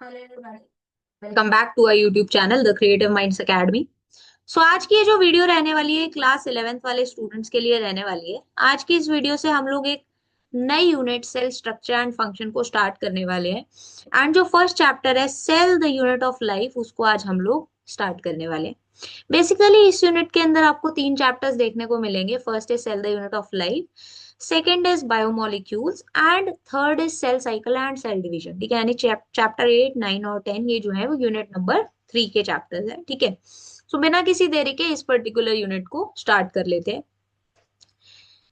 Hello everybody, welcome back to our YouTube channel the creative minds academy. So आज की ये जो video रहने वाली है क्लास 11th वाले स्टूडेंट्स के लिए रहने वाली है। आज की इस वीडियो से हम लोग एक नई unit cell structure and function को स्टार्ट करने वाले हैं। एंड जो फर्स्ट चैप्टर है cell the unit of life, उसको आज हम लोग स्टार्ट करने वाले हैं। बेसिकली इस यूनिट के अंदर आपको तीन चैप्टर्स देखने को मिलेंगे। First is cell the unit of life, second is biomolecules and third is cell cycle and cell division. ठीक है, यानी चैप्टर 8, 9 और 10 ये जो है वो यूनिट नंबर 3 के चैप्टर्स है। ठीक है, सो बिना किसी देरी के इस पर्टिकुलर यूनिट को स्टार्ट कर लेते हैं।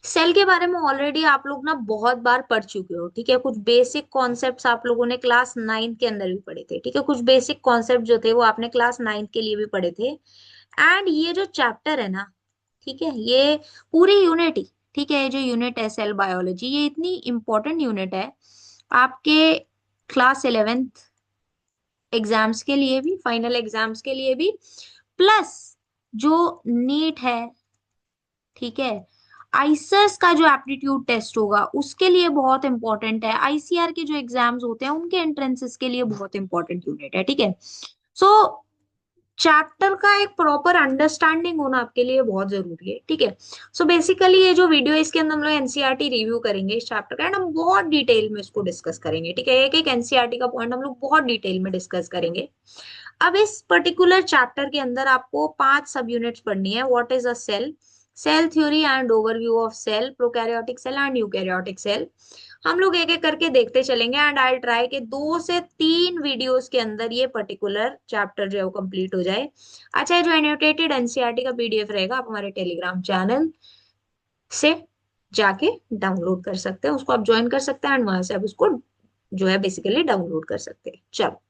सेल के बारे में ऑलरेडी आप लोग ना बहुत बार पढ़ चुके हो। ठीक है, कुछ बेसिक कॉन्सेप्ट्स आप लोगों ने क्लास 9 के अंदर भी पढ़े थे। ठीक है, कुछ बेसिक कॉन्सेप्ट जो थे वो आपने क्लास 9 के लिए भी पढ़े थे। एंड ये जो चैप्टर है ना, ठीक है, ये पूरी यूनिट ही, ठीक है, ये जो यूनिट है सेल बायोलॉजी, ये इतनी इंपॉर्टेंट यूनिट है आपके क्लास 11th एग्जाम्स के लिए भी, फाइनल एग्जाम्स के लिए भी, प्लस जो नीट है, ठीक है, आईसीएस का जो एप्टीट्यूड टेस्ट होगा उसके लिए बहुत इंपॉर्टेंट है, आईसीआर के जो एग्जाम्स होते हैं उनके एंट्रेंसेस के लिए बहुत इंपॉर्टेंट यूनिट है। ठीक है, सो चैप्टर का एक प्रॉपर अंडरस्टैंडिंग होना आपके लिए बहुत जरूरी है। ठीक है, सो बेसिकली ये जो वीडियो है इसके अंदर हम लोग एनसीईआरटी रिव्यू करेंगे इस चैप्टर का, एंड हम बहुत डिटेल में इसको डिस्कस करेंगे। ठीक है, एक एक एनसीईआरटी का पॉइंट हम लोग बहुत डिटेल में डिस्कस करेंगे। अब इस पर्टिकुलर चैप्टर के अंदर आपको 5 सब यूनिट्स पढ़नी है। What is a cell, cell theory and overview of cell, prokaryotic cell and eukaryotic cell. हम लोग एक एक करके देखते चलेंगे एंड आई ट्राई के 2 से 3 वीडियोस के अंदर ये पर्टिकुलर चैप्टर जो है वो कंप्लीट हो जाए। अच्छा, ये जो एनोटेटेड एनसीईआरटी का पीडीएफ रहेगा आप हमारे टेलीग्राम चैनल से जाके डाउनलोड कर सकते हैं, उसको आप ज्वाइन कर सकते हैं एंड वहां से आप उसको जो है बेसिकली डाउनलोड कर सकते हैं। चलो,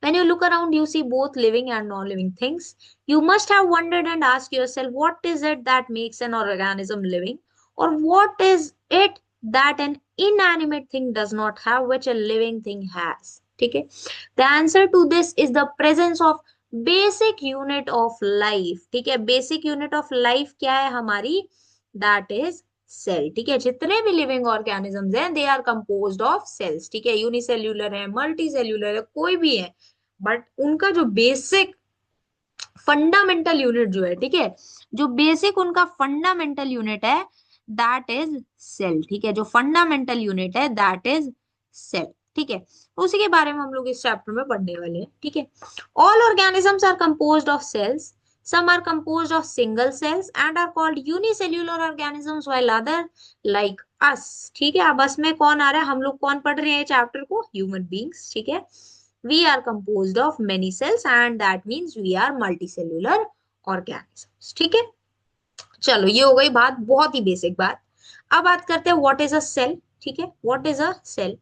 when you look around, you see both living and non-living things. You must have wondered and asked yourself, what is it that makes an organism living? Or what is it that an inanimate thing does not have, which a living thing has? ठीक है, the answer to this is the presence of basic unit of life. ठीक है, basic unit of life क्या है हमारी? That is cell. ठीक है, जितने भी लिविंग ऑर्गेनिजम्स हैं they are composed of cells. ठीक है, यूनिसेल्यूलर है, मल्टी सेल्यूलर है, कोई भी है, बट उनका जो बेसिक फंडामेंटल यूनिट जो है, ठीक है, जो बेसिक उनका फंडामेंटल यूनिट है दैट इज सेल। ठीक है, जो फंडामेंटल यूनिट है दैट इज सेल। ठीक है, तो उसी के बारे में हम लोग इस चैप्टर में पढ़ने वाले हैं। ठीक है, all organisms are composed of cells, some are composed of single cells and are called unicellular organisms while other like us। ठीक है, अब बस में कौन आ रहा है, हम लोग कौन पढ़ रहे हैं चैप्टर को, ह्यूमन बींग्स। ठीक है, we are composed of many cells and that means we are multicellular organisms। ठीक है, चलो ये हो गई बात, बहुत ही बेसिक बात। अब बात करते हैं व्हाट इज अ सेल। ठीक है, what is a cell.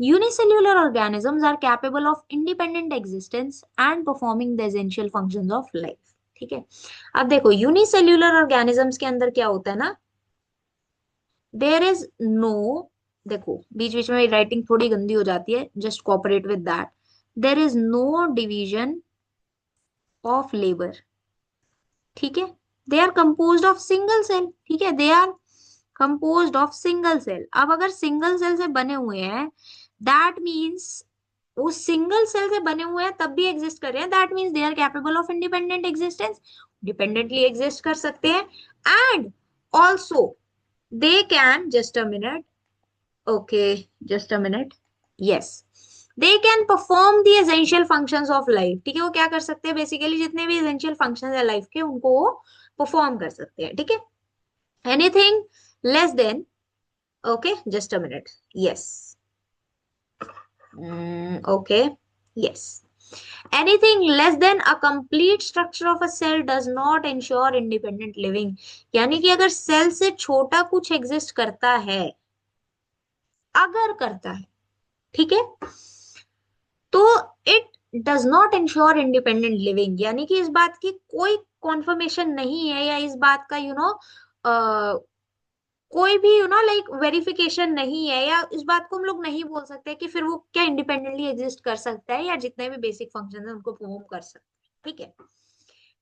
Unicellular organisms are capable of independent existence and performing the essential functions of life। ठीक है, अब देखो यूनिसेल्यूलर ऑर्गेनिजम्स के अंदर क्या होता है ना, देयर इज नो, देखो बीच बीच में राइटिंग थोड़ी गंदी हो जाती है, just cooperate with that. There is no division of labour. ठीक है, they are composed of single cell. ठीक है, they are composed of single cell. अब अगर सिंगल सेल से बने हुए हैं दैट मीन्स वो सिंगल सेल से बने हुए हैं तब भी एग्जिस्ट कर रहे हैं, that means they are capable of independent existence, dependently exist कर सकते हैं। And also they can, just a minute, okay, just a minute, yes, they can perform the essential functions of life. ठीक है, वो क्या कर सकते हैं, बेसिकली जितने भी एसेंशियल फंक्शंस है लाइफ के उनको वो परफॉर्म कर सकते हैं। ठीक है, anything less than, okay, just a minute, yes, okay, yes, anything less than a complete structure of a cell does not ensure independent living। यानी कि अगर सेल से छोटा कुछ एग्जिस्ट करता है, अगर करता है, ठीक है, तो it does not ensure independent living. यानी कि इस बात की कोई कॉन्फर्मेशन नहीं है, या इस बात का कोई भी लाइक वेरिफिकेशन नहीं है, या इस बात को हम लोग नहीं बोल सकते कि फिर वो क्या इंडिपेंडेंटली एग्जिस्ट कर सकता है या जितने भी बेसिक फंक्शन है उनको परफॉर्म कर सकता है। ठीक है,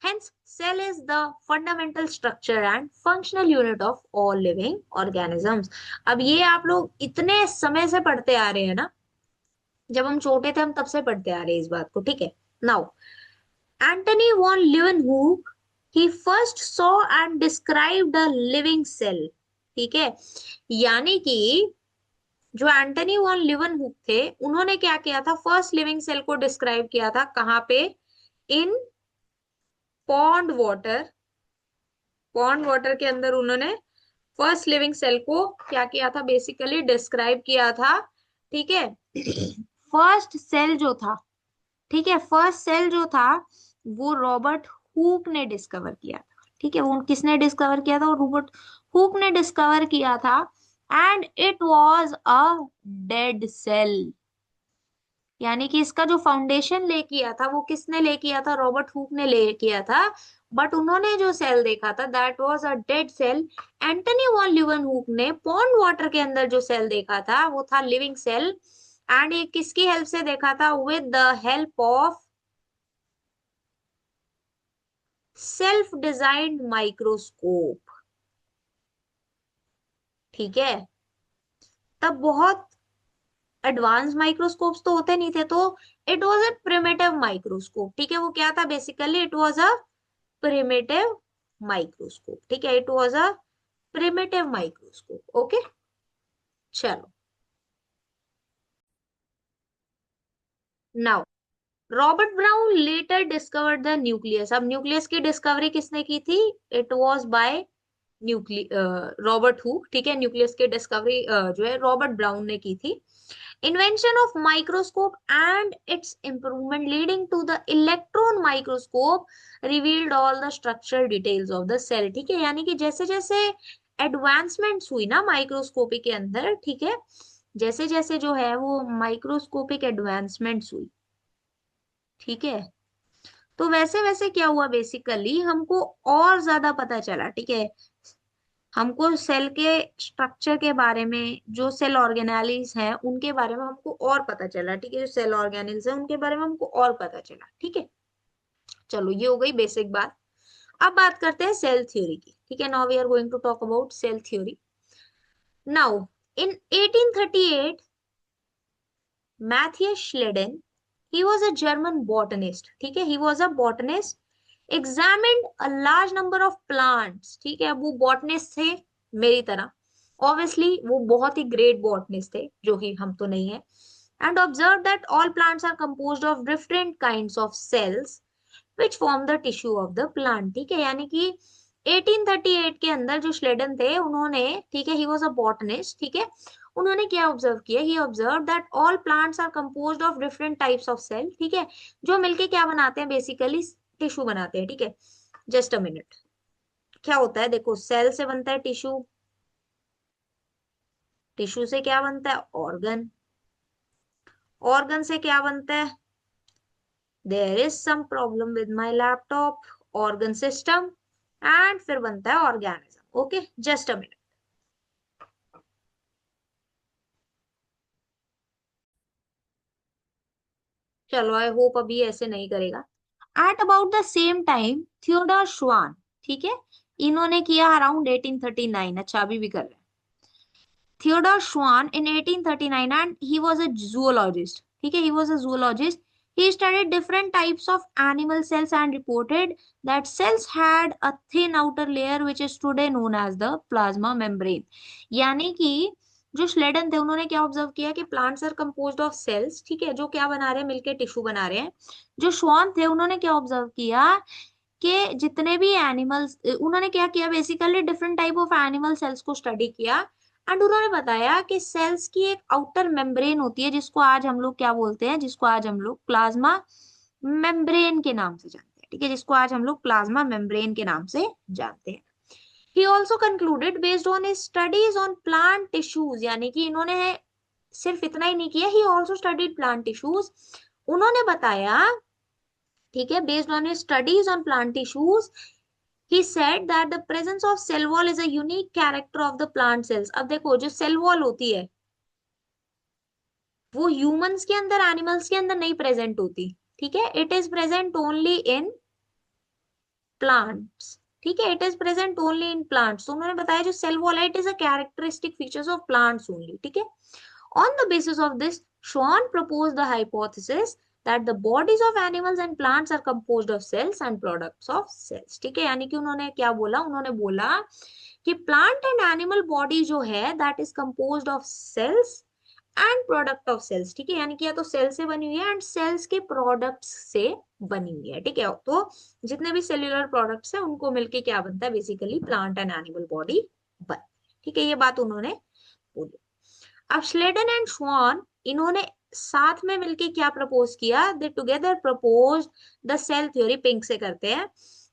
hence cell is the fundamental structure and functional unit of all living organisms। अब ये आप लोग इतने समय से पढ़ते आ रहे हैं ना, जब हम छोटे थे हम तब से पढ़ते आ रहे हैं इस बात को, ठीक है। Now Antonie van Leeuwenhoek he first saw and described a living cell, ठीक है। यानी कि जो एंटनी वॉन लीवेनहूक थे उन्होंने क्या किया था, फर्स्ट लिविंग सेल को डिस्क्राइब किया था कहाँ पे, इन पॉन्ड वाटर। पॉन्ड वाटर के अंदर उन्होंने फर्स्ट लिविंग सेल को क्या किया था, बेसिकली डिस्क्राइब किया था, ठीक है। फर्स्ट सेल जो था, ठीक है, फर्स्ट सेल जो था वो रॉबर्ट हुक ने डिस्कवर किया था, ठीक है। वो किसने डिस्कवर किया था, वो रॉबर्ट हुक ने डिस्कवर किया था। And it was a dead cell, यानी कि इसका जो फाउंडेशन ले किया था वो किसने ले किया था, रॉबर्ट हुक ने ले किया था। बट उन्होंने जो सेल देखा था that was a dead cell. Antonie van Leeuwenhoek ने पॉन्ड वाटर के अंदर जो सेल देखा था वो था लिविंग सेल। एंड ये किसकी हेल्प से देखा था, with the help of self designed microscope, ठीक है। तब बहुत एडवांस माइक्रोस्कोप्स तो होते नहीं थे, तो it was a primitive microscope, ठीक है। वो क्या था, basically it was a primitive microscope, ठीक है। It was a primitive microscope, okay. चलो now Robert Brown later discovered the nucleus. अब न्यूक्लियस की डिस्कवरी किसने की थी, इट वाज बाय न्यूक्लिय रॉबर्ट हुक, ठीक है। न्यूक्लियस की डिस्कवरी जो है रॉबर्ट ब्राउन ने की थी। Invention of microscope and its improvement leading to the electron microscope revealed all the structural details of the cell, ठीक है। यानी कि जैसे जैसे एडवांसमेंट्स हुई ना माइक्रोस्कोपी के अंदर, ठीक है, जैसे जैसे जो है वो माइक्रोस्कोपिक एडवांसमेंट्स हुई, ठीक है, तो वैसे वैसे क्या हुआ, बेसिकली हमको और ज्यादा पता चला, ठीक है। हमको सेल के स्ट्रक्चर के बारे में, जो सेल ऑर्गेनेलिस हैं उनके बारे में हमको और पता चला, ठीक है। जो सेल ऑर्गेनेल्स हैं उनके बारे में हमको और पता चला, ठीक है। चलो ये हो गई बेसिक बात। अब बात करते हैं सेल थ्योरी की, ठीक है। Now we are going to talk about cell theory. Now in 1838 Matthias Schleiden, he was a German botanist, ठीक है, he was a botanist, examined a large number of plants, ठीक है। वो botanist थे मेरी तरह, obviously वो बहुत ही great botanist थे, जो कि हम तो नहीं है। And observed that all plants are composed of different kinds of cells which form the tissue of the plant, ठीक है। यानी कि 1838 के अंदर जो श्लेडन थे उन्होंने, ठीक है, ही वॉज अ बॉटनिस्ट, ठीक है, उन्होंने क्या ऑब्जर्व किया, he observe that all plants are composed of different types of cell, ठीक है, जो मिलके क्या बनाते हैं, बेसिकली टिश्यू बनाते हैं, ठीक है। जस्ट अ मिनट, क्या होता है देखो, सेल से बनता है टिश्यू, टिश्यू से क्या बनता है, ऑर्गन, ऑर्गन से क्या बनता है, there is some problem with my laptop, organ system, and फिर बनता है organism, okay. Just a minute. चलो आई होप अभी ऐसे नहीं करेगा। At about the same time Theodor Schwann, ठीक है, इन्होंने किया अराउंड 1839, अच्छा अभी भी कर रहे हैं। थियोडोर श्वान इन 1839 and he was a zoologist, ठीक है, he was a zoologist. He studied different types of animal cells and reported that cells had a thin outer layer which is today known as the plasma membrane. यानी कि जो श्लेडन थे उन्होंने क्या observe किया कि plants are composed of cells, ठीक है, जो क्या बना रहे हैं, मिलके टिश्यू बना रहे हैं। जो श्वान थे उन्होंने क्या ऑब्जर्व किया कि जितने भी एनिमल्स, उन्होंने क्या किया, basically different type of animal cells को स्टडी किया। एंड उन्होंने बताया कि सेल्स की एक आउटर मेम्ब्रेन होती है जिसको आज हम लोग क्या बोलते हैं, जिसको आज हम लोग प्लाज्मा मेम्ब्रेन के नाम से जानते हैं, ठीक है, जिसको आज हम लोग प्लाज्मा मेम्ब्रेन के नाम से जानते हैं। He also concluded based on his studies on plant tissues, यानी कि इन्होंने सिर्फ इतना ही नहीं किया, he also studied plant tissues। उन्होंने बताया, ठीक है, based on his studies on plant tissues, he said that the presence of cell wall is a unique character of the plant cells। अब देखो जो सेल वॉल होती है वो ह्यूमंस के अंदर, एनिमल्स के अंदर नहीं प्रेजेंट होती, ठीक है, it is present only in plants, ठीक है, it is present only in plants. तो उन्होंने बताया जो सेल वॉल है it is a characteristic features of plants only, ठीक है। On the basis of this, Schwann proposed the hypothesis that the bodies of animals and plants are composed of cells and products of cells. ठीक है, यानी कि उन्होंने क्या बोला, उन्होंने बोला कि प्लांट एंड एनिमल बॉडी जो है that is composed of cells and product of cells. ठीक है, यानी कि या तो सेल से बनी हुई है एंड सेल्स के प्रोडक्ट्स से बनी हुई है। ठीक है, तो जितने भी सेल्यूलर प्रोडक्ट्स है उनको मिलके क्या बनता है, basically plant and animal body बन। ठीक है, ये बात उन्होंने बोली। अब श्लेडन एंड श्वान इन्होंने साथ में मिलके क्या प्रपोज किया, they together propose the cell theory, पिंक से करते हैं,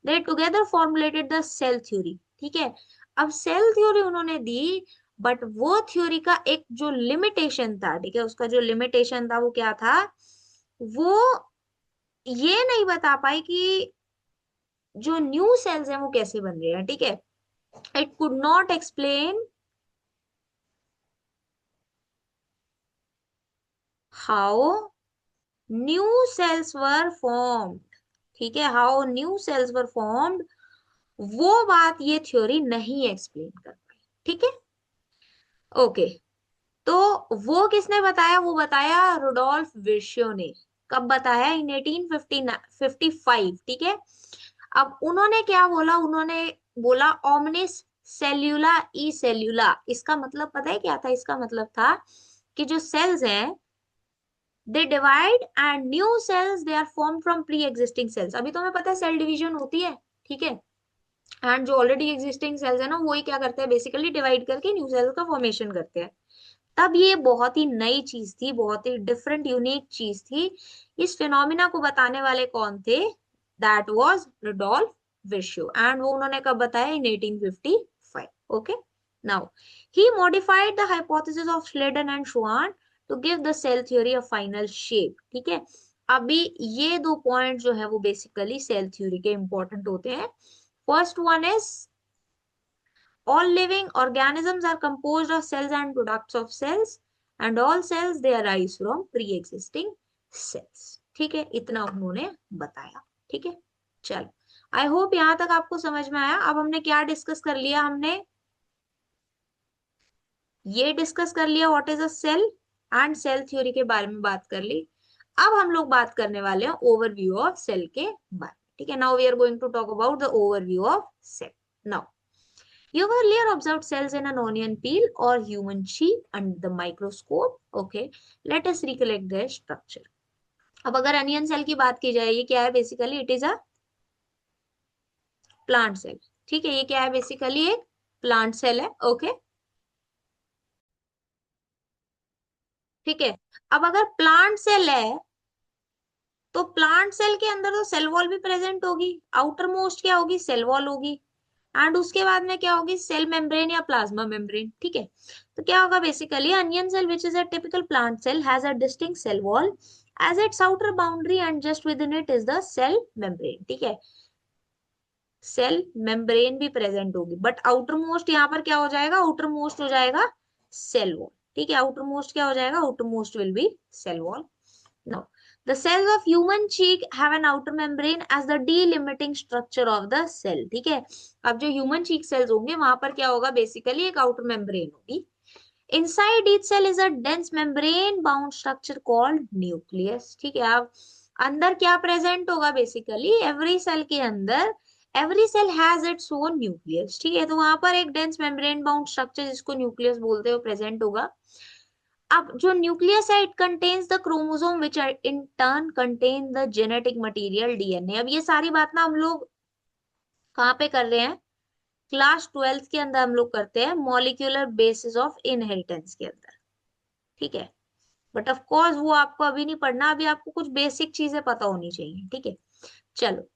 they together formulated the cell theory. ठीक है, अब सेल थ्योरी उन्होंने दी, बट वो थ्योरी का एक जो लिमिटेशन था, ठीक है, उसका जो लिमिटेशन था वो क्या था, वो ये नहीं बता पाई कि जो न्यू सेल्स हैं वो कैसे बन रहे हैं। ठीक है, it could not explain how new sales were formed. ठीक है, how new sales were formed, वो बात ये थ्योरी नहीं एक्सप्लेन कर पाई। ठीक है, ओके, तो वो किसने बताया, वो बताया रुडोल्फ विर्शियो ने। कब बताया, इन 1855। ठीक है, अब उन्होंने क्या बोला, उन्होंने बोला ओमनिस सेल्यूला ई सेल्यूला। इसका मतलब पता है क्या था, इसका मतलब था कि जो सेल्स हैं they divide and new cells they are form from pre existing cells. अभी तो हमें पता है सेल डिवीजन होती है। ठीक है, एंड जो ऑलरेडी एग्जिस्टिंग सेल्स है ना, वही क्या करते हैं, बेसिकली डिवाइड करके न्यू सेल्स का फॉर्मेशन करते हैं। तब ये बहुत ही नई चीज थी, बहुत ही डिफरेंट यूनिक चीज थी। इस फिनोमिना को बताने वाले कौन थे, that was Rudolf Virchow, and वो उन्होंने कब बताया, in 1855। Okay, now he modified the hypothesis of Schleiden and Schwann to give the cell theory a final shape. ठीक है, अभी ये दो पॉइंट जो है वो बेसिकली सेल थ्योरी के इंपॉर्टेंट होते हैं। First one is all living organisms are composed of cells and products of cells, and all cells they arise from pre-existing cells। ठीक है, इतना उन्होंने बताया। ठीक है, चलो, आई होप यहां तक आपको समझ में आया। अब हमने क्या डिस्कस कर लिया, हमने ये डिस्कस कर लिया what is a cell and cell theory के बारे में बात कर ली। अब हम लोग बात करने वाले हैं ओवरव्यू ऑफ सेल के बारे में। ठीक है, now we are going to talk about the overview of cell. Now you've earlier observed cells in an onion peel or human sheep under the microscope. Okay, let us recollect their structure. अब अगर onion cell की बात की जाए, ये क्या है, basically it is a plant cell. ठीक है, ये क्या है, बेसिकली एक प्लांट सेल है। ओके, ठीक है, अब अगर प्लांट सेल है तो प्लांट सेल के अंदर तो सेल वॉल भी प्रेजेंट होगी, आउटर मोस्ट क्या होगी, सेल वॉल होगी, एंड उसके बाद में क्या होगी, सेल मेम्ब्रेन या प्लाज्मा मेम्ब्रेन। ठीक है, तो क्या होगा, basically onion cell which is a typical plant cell has a distinct cell wall as its outer boundary and just within it is the cell membrane. ठीक है, cell membrane भी present होगी, but outermost यहाँ पर क्या हो जाएगा, outer most हो जाएगा सेल वॉल। ठीक है, आउटर मोस्ट क्या हो जाएगा, outermost will be cell wall. Now, the cells of human cheek have an outer membrane as the delimiting structure of the cell। ठीक है, अब जो ह्यूमन चीक सेल्स होंगे वहां पर क्या होगा, बेसिकली एक आउटर मेम्ब्रेन होगी। Inside each cell is a dense membrane bound structure called nucleus। ठीक है, अब अंदर क्या प्रेजेंट होगा, बेसिकली एवरी सेल के अंदर every cell has its own nucleus. ठीक है, तो वहां पर एक डेंस मेम्ब्रेन बाउंड स्ट्रक्चर जिसको न्यूक्लियस बोलते हैं प्रेजेंट होगा। अब जो न्यूक्लियस है it contains the chromosome which in turn contain the genetic material DNA. अब ये सारी बात ना हम लोग कहाँ पे कर रहे हैं, क्लास 12th के अंदर हम लोग करते हैं, मॉलिक्यूलर बेसिस ऑफ इनहेरिटेंस के अंदर। ठीक है, बट ऑफ कोर्स वो आपको अभी नहीं पढ़ना, अभी आपको कुछ बेसिक चीजें पता होनी चाहिए। ठीक है, चलो,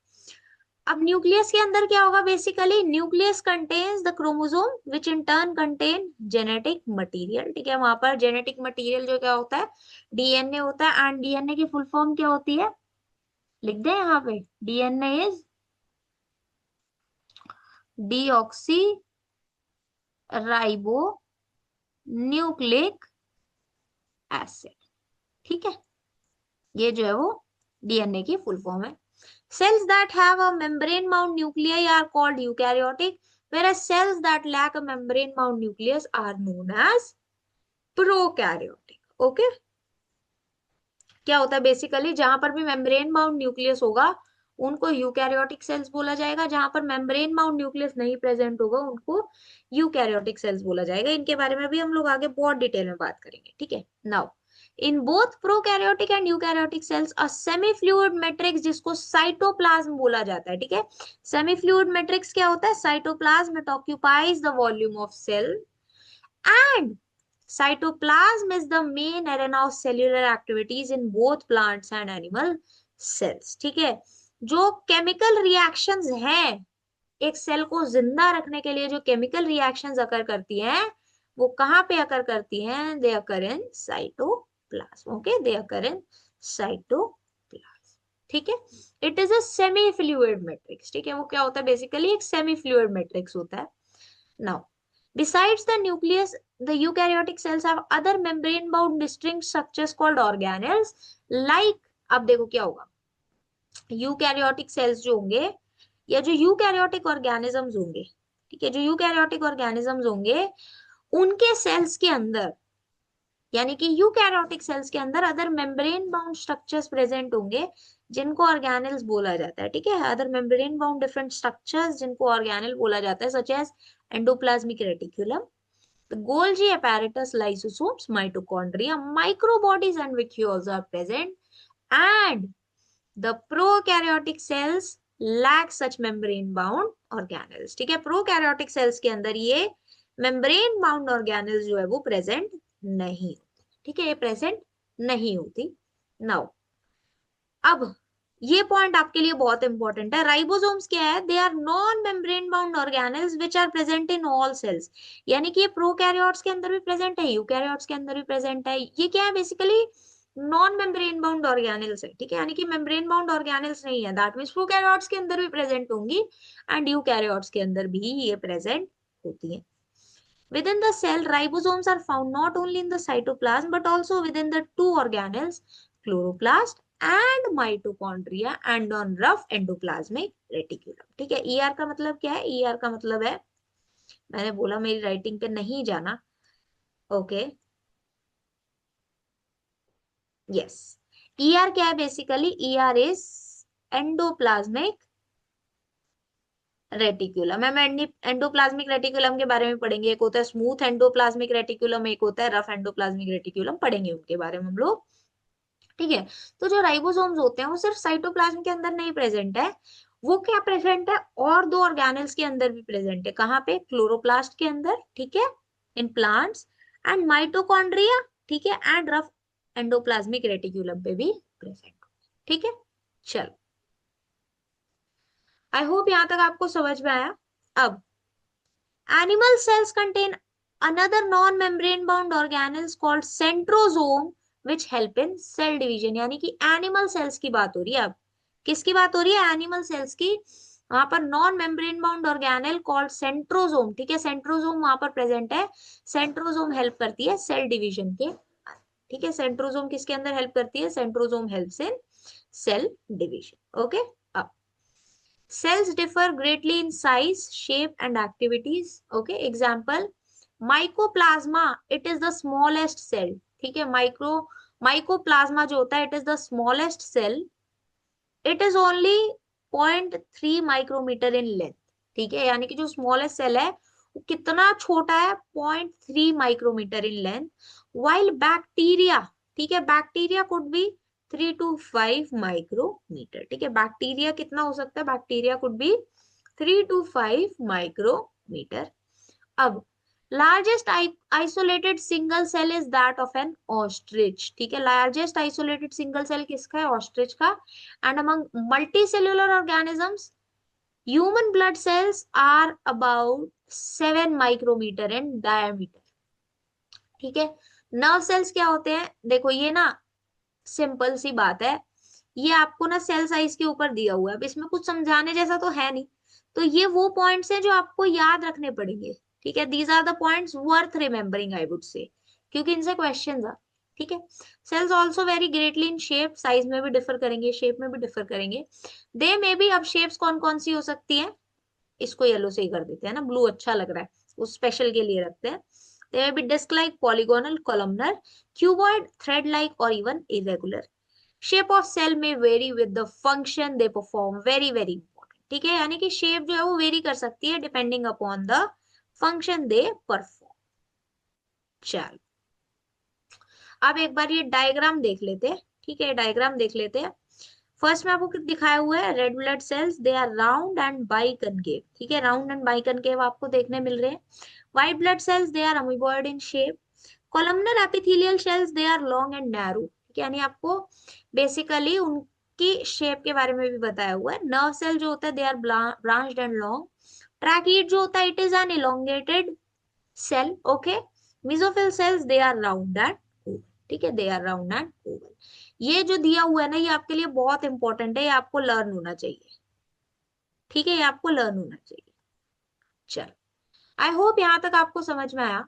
अब न्यूक्लियस के अंदर क्या होगा, basically nucleus contains the chromosome which in turn contain genetic material. ठीक है, वहां पर जेनेटिक मटेरियल जो क्या होता है, डीएनए होता है, एंड डीएनए की फुल फॉर्म क्या होती है, लिख दें यहाँ पे, DNA is deoxy ribo nucleic acid. ठीक है, ये जो है वो डीएनए की फुल फॉर्म है। Cells that have a membrane bound nuclei are called eukaryotic, whereas cells that lack a membrane bound nucleus are known as prokaryotic. Okay, क्या होता है बेसिकली, जहां पर भी मेम्ब्रेन बाउंड न्यूक्लियस होगा उनको यूकैरियोटिक सेल्स बोला जाएगा, जहां पर मेम्ब्रेन बाउंड न्यूक्लियस नहीं प्रेजेंट होगा उनको यूकैरियोटिक सेल्स बोला जाएगा। इनके बारे में भी हम लोग आगे बहुत डिटेल में बात करेंगे, ठीक है। Now in both prokaryotic and eukaryotic cells a semi fluid matrix, जिसको साइटोप्लाज्म बोला जाता है, ठीक है। सेमी फ्लूइड मैट्रिक्स क्या होता है? Cytoplasm it occupies the volume of cell and cytoplasm is the main arena of cellular activities in both plants and animal cells, ठीक है। जो केमिकल रिएक्शंस हैं, एक सेल को जिंदा रखने के लिए जो केमिकल रिएक्शंस अकर करती हैं वो कहाँ पे अकर करती हैं? They occur in cytoplasm. Okay, they occur in cytoplasm, ठीक है। It is a semi fluid matrix, ठीक है। वो क्या होता है बेसिकली? एक सेमी फ्लूइड मैट्रिक्स होता है। Now besides the nucleus, the eukaryotic cells have other membrane bound distinct structures called organelles, like, अब देखो क्या होगा, यूकैरियोटिक सेल्स जो होंगे या जो यूकैरियोटिक ऑर्गेनिजम्स होंगे, ठीक है, जो यूकैरियोटिक ऑर्गेनिजम्स होंगे उनके सेल्स के अंदर, यानी कि यूकैरियोटिक सेल्स के अंदर other membrane bound structures present होंगे जिनको ऑर्गेनेल्स बोला जाता है, ठीक है। Other membrane bound different structures जिनको ऑर्गेनेल बोला जाता है, such as endoplasmic reticulum, the Golgi apparatus, lysosomes, mitochondria, microbodies and vacuoles are present, and the prokaryotic cells lack such membrane bound organelles, ठीक है। प्रोकैरियोटिक सेल्स के अंदर ये membrane bound organelles जो है वो प्रेजेंट नहीं होती, ठीक है, ये प्रेजेंट नहीं होती। नाउ अब ये पॉइंट आपके लिए बहुत इंपॉर्टेंट है। राइबोसोम्स क्या है? They are non membrane bound organelles which are present in all cells, यानी कि ये प्रोकैरियोट्स के अंदर भी प्रेजेंट है, यूकैरियोट्स के अंदर भी प्रेजेंट है। ये क्या है basically? Non membrane bound organelles है, ठीक है, यानी कि मेम्ब्रेन बाउंड ऑर्गेनेल्स नहीं है। दैट मींस प्रोकैरियोट्स के अंदर भी प्रेजेंट होंगी एंड यूकैरियोट्स के अंदर भी ये प्रेजेंट होती है। Within the cell, ribosomes are found not only in the cytoplasm but also within the two organelles, chloroplast and mitochondria, and on rough endoplasmic reticulum, ठीक है। ER का मतलब क्या है? ER का मतलब है, मैंने बोला मेरी राइटिंग पे नहीं जाना, ओके, यस। ER क्या है basically? ER is endoplasmic reticulum. हम एंडोप्लाज्मिक रेटिकुलम के बारे में पढ़ेंगे, एक होता है स्मूथ एंडोप्लाज्मिक रेटिकुलम, एक होता है रफ एंडोप्लाज्मिक रेटिकुलम, पढ़ेंगे उनके बारे में हम लोग, ठीक है। तो जो राइबोसोम्स होते हैं वो सिर्फ साइटोप्लाज्म के अंदर नहीं प्रेजेंट है, वो क्या प्रेजेंट है? और दो ऑर्गेनेल्स के अंदर भी प्रेजेंट है। कहाँ पे? क्लोरोप्लास्ट के अंदर, ठीक है, इन प्लांट्स, एंड माइटोकॉन्ड्रिया, ठीक है, एंड रफ एंडोप्लाज्मिक रेटिकुलम पे भी प्रेजेंट, ठीक है। चलो, आई होप यहां तक आपको समझ में आया। अब animal cells contain another non-membrane bound organelles called centrosome which help in cell division, यानी कि एनिमल सेल्स की बात हो रही है। अब किसकी बात हो रही है? एनिमल सेल्स की। वहां पर non membrane bound organelle called centrosome, ठीक है, सेंट्रोजोम वहां पर प्रेजेंट है। सेंट्रोजोम हेल्प करती है सेल डिविजन के, ठीक है। सेंट्रोजोम किसके अंदर हेल्प करती है? Centrosome helps in cell division, okay. अब cells differ greatly in size, shape and activities. Okay, example, mycoplasma, it is the smallest cell, ठीक है। mycoplasma जो होता है, it is the smallest cell, it is only 0.3 micrometer in length, ठीक है, यानी कि जो स्मॉलेस्ट सेल है वो कितना छोटा है? 0.3 micrometer in length. While bacteria, ठीक है, bacteria could be 3 to 5 micrometer, ठीक है। बैक्टीरिया कितना हो सकता है? Bacteria could be 3 to 5 micrometer. अब largest isolated single cell is that of an ostrich, ठीक है। लार्जेस्ट आइसोलेटेड सिंगल सेल किसका है? ऑस्ट्रिच का। And among multi cellular organisms, human blood cells are about 7 micrometer in diameter, ठीक है। Nerve cells क्या होते हैं? देखो ये ना सिंपल सी बात है, ये आपको ना सेल साइज के ऊपर दिया हुआ है, अब इसमें कुछ समझाने जैसा तो है नहीं। तो ये वो पॉइंट्स हैं जो आपको याद रखने पड़ेंगे, ठीक है। These are the points worth remembering, I would say, क्योंकि इनसे क्वेश्चंस आ, ठीक है। Cells also vary greatly in shape, size में भी डिफर करेंगे, शेप में भी डिफर करेंगे। दे मे बी, अब शेप्स कौन कौन सी हो सकती है? इसको येलो से ही कर देते हैं ना, ब्लू अच्छा लग रहा है, उस स्पेशल के लिए रखते हैं। They may be disc-like, polygonal, columnar, cuboid, thread-like, or even irregular. Shape of cell may vary with the function they perform. Very very important. ठीक है, यानी कि शेप जो है वो वेरी कर सकती है depending upon the function they perform. चल, अब एक बार ये डायग्राम देख लेते हैं. ठीक है, डायग्राम देख लेते हैं. फर्स्ट में आपको दिखाया हुआ है red blood cells, they are round and biconcave. ठीक है, राउंड एंड बाइकनकेव आपको देखने मिल रहे हैं. White blood cells, they are amoeboid in shape. Columnar epithelial cells, they are long and narrow. यानी आपको बेसिकली उनकी शेप के बारे में भी बताया हुआ है. नर्व सेल जो होता है, they are branched and long. Tracheid जो होता है, it is an elongated cell. Okay. Mesophyll cells, they are round and oval. ठीक है, they are round and oval. ये जो दिया हुआ है ना, ये आपके लिए बहुत इंपॉर्टेंट है, ये आपको लर्न होना चाहिए. ठीक है, ये आपको लर्न होना चाहिए. चलो, आई होप यहाँ तक आपको समझ में आया.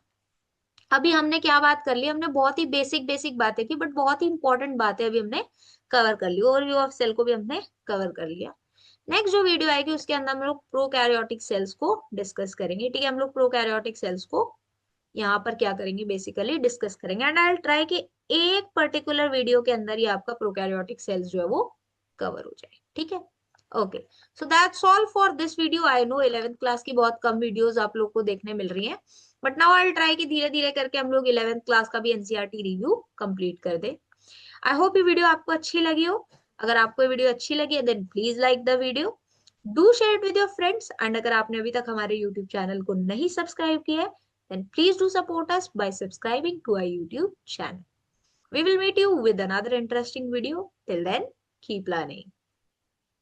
अभी हमने क्या बात कर ली, हमने बहुत ही बेसिक बेसिक बातें की, बट बहुत ही इंपॉर्टेंट बातें अभी हमने कवर कर ली. ओवरव्यू ऑफ सेल को भी हमने कवर कर लिया. नेक्स्ट जो वीडियो आएगी उसके अंदर हम लोग प्रोकैरियोटिक सेल्स को डिस्कस करेंगे. ठीक है, हम लोग प्रोकैरियोटिक सेल्स को यहाँ पर क्या करेंगे, बेसिकली डिस्कस करेंगे. एंड आई विल ट्राई कि एक पर्टिकुलर वीडियो के अंदर ही आपका प्रोकैरियोटिक सेल्स जो है वो कवर हो जाए. ठीक है, okay. So that's all for this video. I know 11th class की बहुत कम वीडियोस आप लोग को देखने मिल रही हैं, but now I will try कि धीरे धीरे करके हम लोग 11th क्लास का भी एनसीईआरटी रिव्यू कंप्लीट कर दे. आई होप ये वीडियो आपको अच्छी लगी हो. अगर आपको ये वीडियो अच्छी लगी है then please like the video, do share it with your friends. And अगर आपने अभी तक हमारे यूट्यूब चैनल को नहीं सब्सक्राइब किया है then please do support us by subscribing to our YouTube channel. We will meet you with another interesting video. Till then, keep learning.